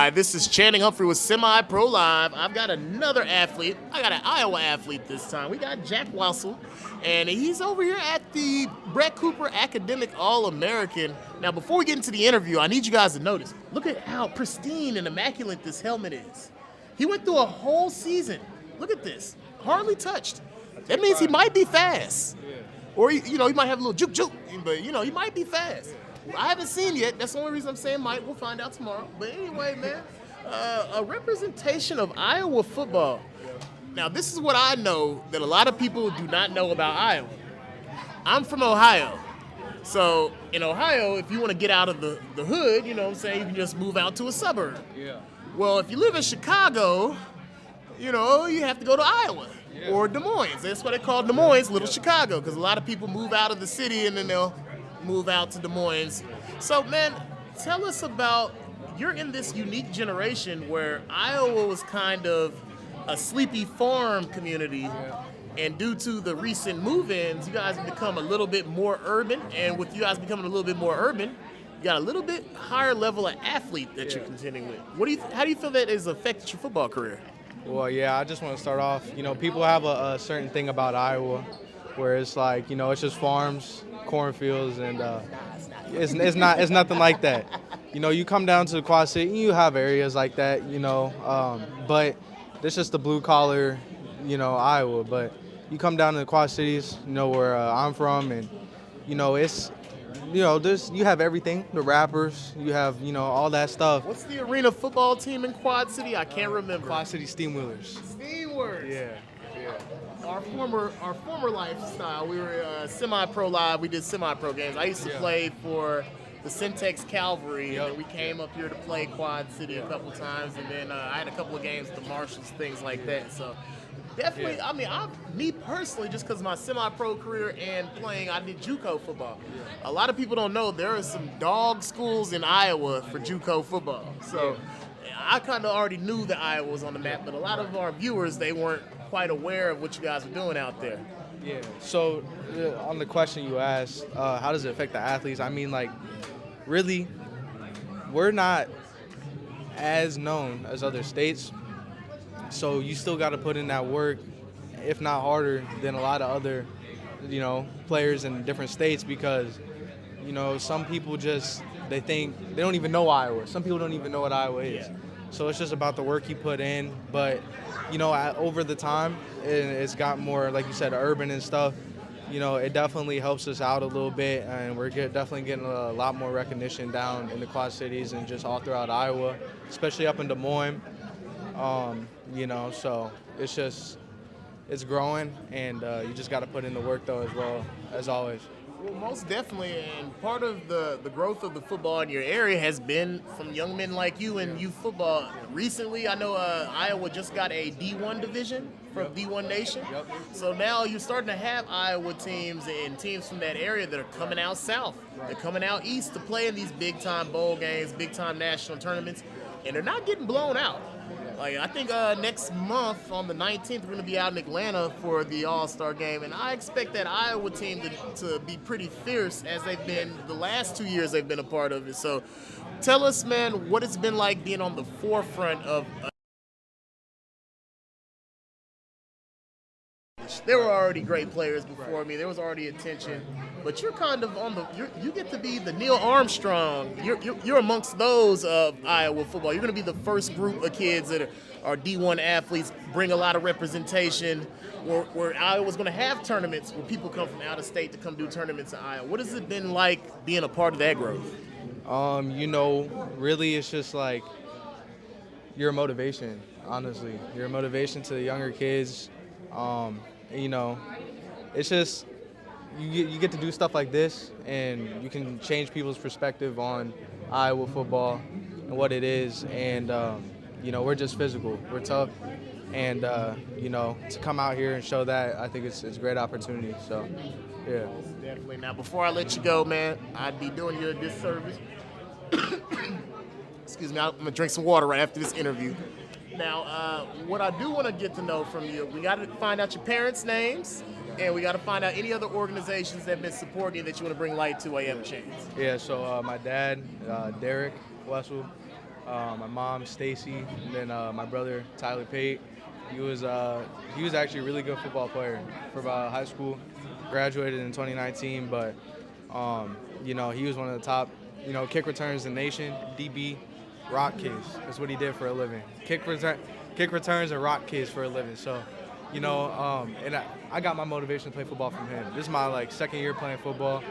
Hi, this is Channing Humphrey with Semi Pro Live. I've got another athlete. I got an Iowa athlete this time. We got Jack Wassel, and he's over here at the Bret Cooper Academic All-American. Now, before we get into the interview, I need you guys to notice. Look at how pristine and immaculate this helmet is. He went through a whole season. Look at this. Hardly touched. That means he might be fast. Or, he might have a little juke, but, he might be fast. I haven't seen yet. That's the only reason I'm saying might. We'll find out tomorrow. But anyway, man, a representation of Iowa football. Now, this is what I know that a lot of people do not know about Iowa. I'm from Ohio. So in Ohio, if you want to get out of the hood, you can just move out to a suburb. Yeah. Well, if you live in Chicago, you have to go to Iowa. Yeah. Or Des Moines. That's what they call Des Moines, Little Chicago, because a lot of people move out of the city and then they'll move out to Des Moines. So, man, tell us about, you're in this unique generation where Iowa was kind of a sleepy farm community, and due to the recent move-ins, you guys have become a little bit more urban, and with you guys becoming a little bit more urban, you got a little bit higher level of athlete that you're contending with. How do you feel that has affected your football career? Well, yeah, I just want to start off, people have a certain thing about Iowa where it's like, it's just farms, cornfields, and it's nothing like that. You come down to the Quad City, you have areas like that, but it's just the blue collar, Iowa. But you come down to the Quad Cities, where I'm from, and it's you have everything, the rappers, you have all that stuff. What's the arena football team in Quad City? I can't remember. Quad City Steamwheelers. Steamwheelers. Yeah. Our former lifestyle, we were semi-pro live. We did semi-pro games. I used to play for the Syntex Cavalry, and then we came up here to play Quad City a couple times, and then I had a couple of games with the Marshals, things like that. So definitely, me personally, just because of my semi-pro career and playing, I did JUCO football. A lot of people don't know there are some dog schools in Iowa for JUCO football. So I kind of already knew that Iowa was on the map, but a lot of our viewers, they weren't quite aware of what you guys were doing out there. Yeah. So on the question you asked, how does it affect the athletes? Really, we're not as known as other states, so you still got to put in that work, if not harder than a lot of other, players in different states, because, some people they think they don't even know Iowa. Some people don't even know what Iowa is. Yeah. So it's just about the work you put in. But, over the time, it's got more, like you said, urban and stuff. It definitely helps us out a little bit, and we're definitely getting a lot more recognition down in the Quad Cities and just all throughout Iowa, especially up in Des Moines. So it's growing, and you just got to put in the work, though, as well, as always. Well, most definitely, and part of the growth of the football in your area has been from young men like you in youth football. Recently, I know Iowa just got a D1 division from D1 Nation. Yep. So now you're starting to have Iowa teams and teams from that area that are coming out south. Right. They're coming out east to play in these big-time bowl games, big-time national tournaments, and they're not getting blown out. Like, I think next month on the 19th, we're going to be out in Atlanta for the All-Star game, and I expect that Iowa team to be pretty fierce as they've been the last 2 years they've been a part of it. So tell us, man, what it's been like being on the forefront of there were already great players before me. There was already attention, but you're kind of on you get to be the Neil Armstrong. You're amongst those of Iowa football. You're going to be the first group of kids that are D1 athletes, bring a lot of representation, where Iowa's going to have tournaments where people come from out of state to come do tournaments in Iowa. What has it been like being a part of that growth? Really it's just like you're a motivation, honestly. You're a motivation to the younger kids. It's just you get to do stuff like this, and you can change people's perspective on Iowa football and what it is. And we're just physical, we're tough, and to come out here and show that, I think it's a great opportunity. So, yeah. Definitely. Now, before I let you go, man, I'd be doing you a disservice. Excuse me, I'm gonna drink some water right after this interview. Now, what I do want to get to know from you, we got to find out your parents' names, and we got to find out any other organizations that have been supporting you that you want to bring light to while you have a chance. Yeah, so my dad, Derek Wessel, my mom Stacy, and then my brother Tyler Pate. He was actually a really good football player for high school. Graduated in 2019, but he was one of the top kick returns in the nation. DB, rock kids. That's what he did for a living. Kick returns and rock kids for a living. So, and I got my motivation to play football from him. This is my second year playing football.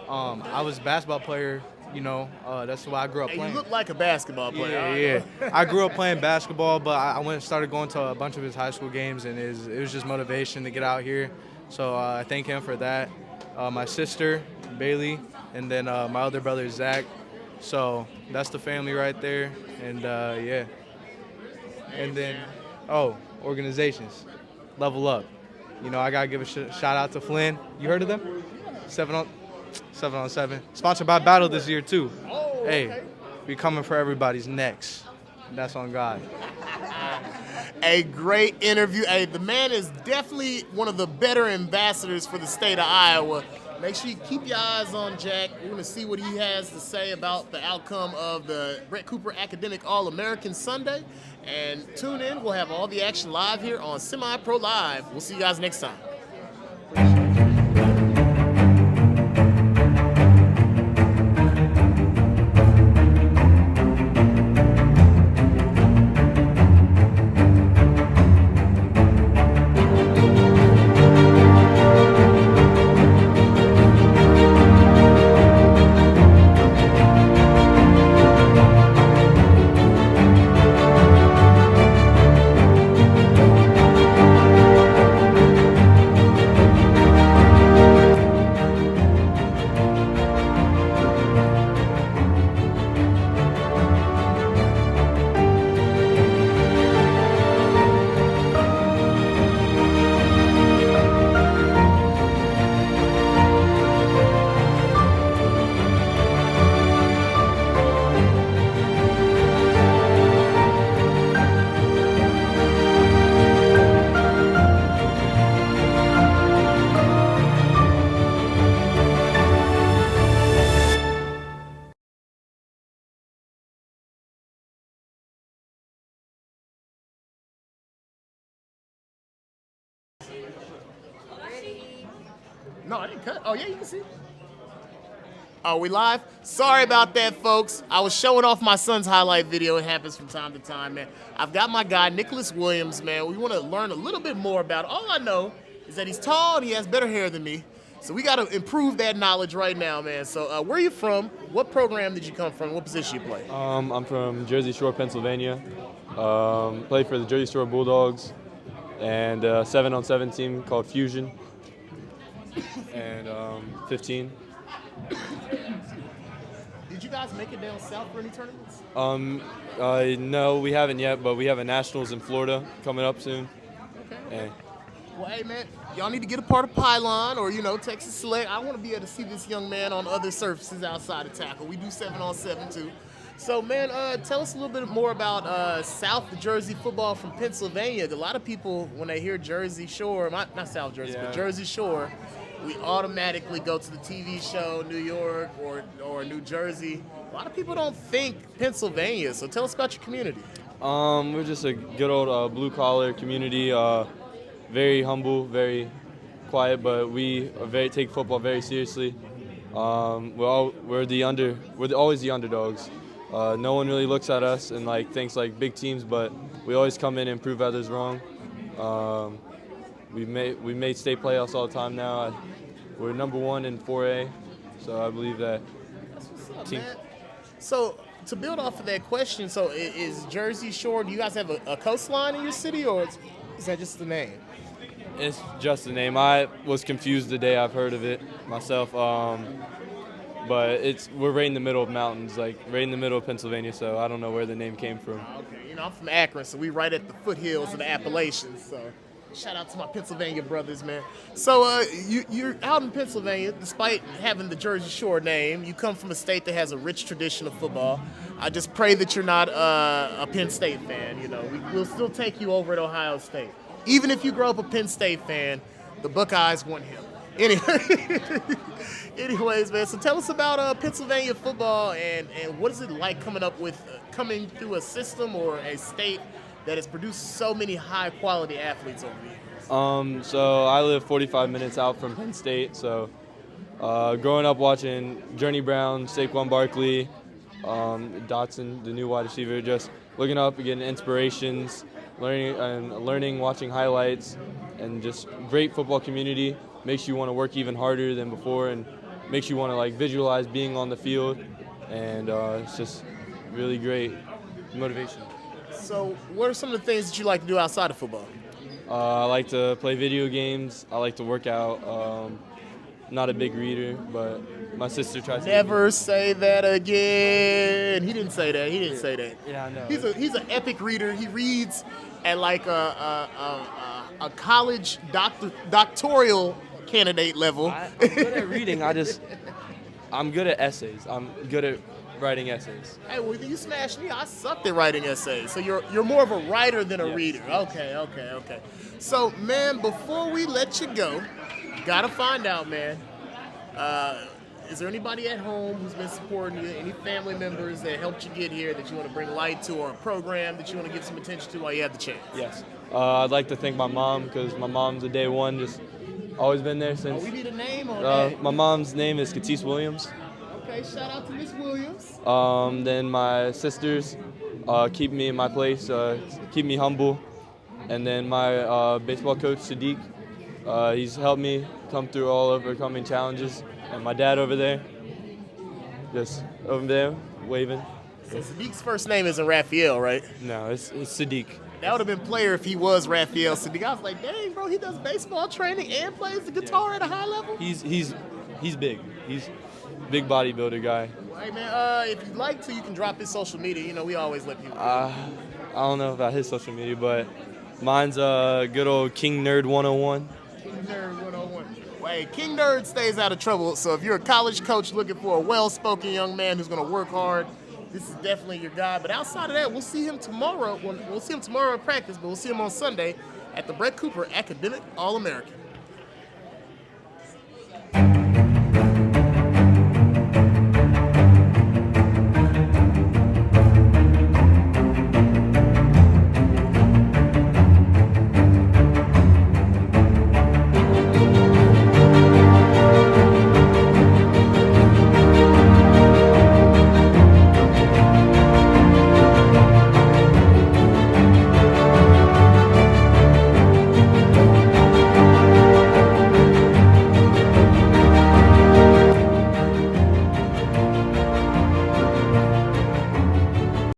I was a basketball player. That's why I grew up playing. You look like a basketball player. Yeah. I grew up playing basketball, but I went and started going to a bunch of his high school games, and it was just motivation to get out here. So I thank him for that. My sister, Bailey, and then my other brother, Zach. So that's the family right there. And, yeah. And then, organizations. Level Up. I got to give a shout out to Flynn. You heard of them? 7-on-7. Sponsored by Battle this year, too. Oh, hey, okay. We coming for everybody's necks. That's on God. A great interview. Hey, the man is definitely one of the better ambassadors for the state of Iowa. Make sure you keep your eyes on Jack. We're going to see what he has to say about the outcome of the Bret Cooper Academic All-American Sunday. And tune in. We'll have all the action live here on Semi-Pro Live. We'll see you guys next time. No, I didn't cut. Oh, yeah, you can see. Are we live? Sorry about that, folks. I was showing off my son's highlight video. It happens from time to time, man. I've got my guy, Nicholas Williams, man. We want to learn a little bit more about it. All I know is that he's tall and he has better hair than me. So we got to improve that knowledge right now, man. So where are you from? What program did you come from? What position you play? I'm from Jersey Shore, Pennsylvania. Play for the Jersey Shore Bulldogs and a 7-on-7 team called Fusion. And 15. Did you guys make it down south for any tournaments? No, we haven't yet, but we have a nationals in Florida coming up soon. Okay. Well, hey, man, y'all need to get a part of Pylon or, Texas Select. I want to be able to see this young man on other surfaces outside of tackle. We do 7-on-7, too. So, man, tell us a little bit more about South Jersey football from Pennsylvania. A lot of people, when they hear Jersey Shore, not South Jersey, but Jersey Shore, we automatically go to the TV show New York or New Jersey. A lot of people don't think Pennsylvania. So tell us about your community. We're just a good old blue-collar community, very humble, very quiet, but we take football very seriously. We're always the underdogs. No one really looks at us and thinks big teams, but we always come in and prove others wrong. We made state playoffs all the time now. We're number 1 in 4A, so I believe that. That's what's up, man. So to build off of that question, so is Jersey Shore? Do you guys have a coastline in your city, or is that just the name? It's just the name. I was confused the day I've heard of it myself. But we're right in the middle of mountains, right in the middle of Pennsylvania, so I don't know where the name came from. Okay, I'm from Akron, so we right at the foothills of the Appalachians, so shout out to my Pennsylvania brothers, man. So you're out in Pennsylvania, despite having the Jersey Shore name. You come from a state that has a rich tradition of football. I just pray that you're not a Penn State fan. We'll still take you over at Ohio State. Even if you grow up a Penn State fan, the Buckeyes want him. Anyway, anyways, man. So tell us about Pennsylvania football and what is it like coming through a system or a state that has produced so many high quality athletes over the years. So I live 45 minutes out from Penn State. So growing up watching Journey Brown, Saquon Barkley, Dotson, the new wide receiver, just looking up and getting inspirations, learning, watching highlights, and just great football community makes you want to work even harder than before and makes you want to like visualize being on the field, and it's just really great motivation. So what are some of the things that you like to do outside of football? I like to play video games. I like to work out. Not a big reader, but my sister tries to. Never say that again. He didn't say that. He didn't say that. Yeah, I know. He's an epic reader. He reads at like a college doctoral candidate level. I'm good at reading. I'm good at essays. I'm good at writing essays. Hey, well, you smashed me. I sucked at writing essays. So you're more of a writer than a Yes. reader. Okay. So, man, before we let you go, gotta find out, man. Is there anybody at home who's been supporting you? Any family members that helped you get here that you want to bring light to, or a program that you want to give some attention to while you have the chance? Yes. I'd like to thank my mom because my mom's a day one, just always been there since. We need a name on that. My mom's name is Katisse Williams. Okay, shout out to Miss Williams. Then my sisters keep me in my place, keep me humble. And then my baseball coach, Sadiq, he's helped me come through all overcoming challenges. And my dad over there, just over there, waving. So Sadiq's first name isn't Raphael, right? No, it's Sadiq. That would have been player if he was Raphael Sadiq. I was like, dang, bro, he does baseball training and plays the guitar at a high level? He's big. He's a big bodybuilder guy. Hey, man, if you'd like to, you can drop his social media. You know, we always let people I don't know about his social media, but mine's good old King Nerd 101. King Nerd 101. Hey, King Nerd stays out of trouble, so if you're a college coach looking for a well-spoken young man who's going to work hard, this is definitely your guy. But outside of that, we'll see him tomorrow. We'll see him tomorrow at practice, but we'll see him on Sunday at the Bret Cooper Academic All-American.